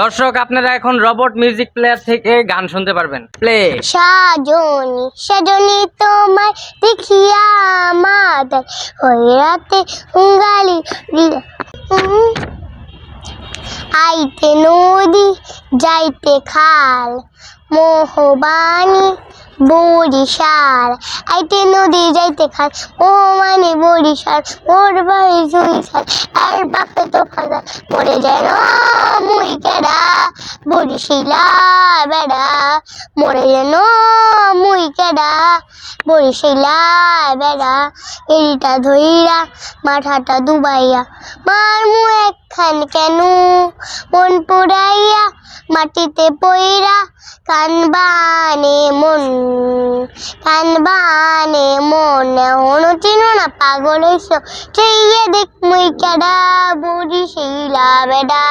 দর্শক আপনারা এখন রবট মিউজিক প্লেয়ার থেকে গান শুনতে পারবেন। প্লে। সাজনি সাজনি তোমায় দেখিয়া মাতাল হয়ে রাতে গালি আইতে নদী যাইতে খাল মোহবানি বরিশাল আইতে নদী যাইতে খাল মোহবানি বরিশাল মোর বাড়ি সুইশাল আর বাপে তো ফাজা মরে যেন মুই কেডা বরিশিলা বেড়া মরে যেন মুই কেডা বরিশিলা বেড়া এরিটা ধইরা মাথাটা ডুবাইয়া মার মু একখান কেন মন পুরাইয়া মাটিতে পইরা কানবানে মন এখনো চিনো না পাগল হইছ চেয়ে দেখ মুই কেডা বরিশিলা বেডা।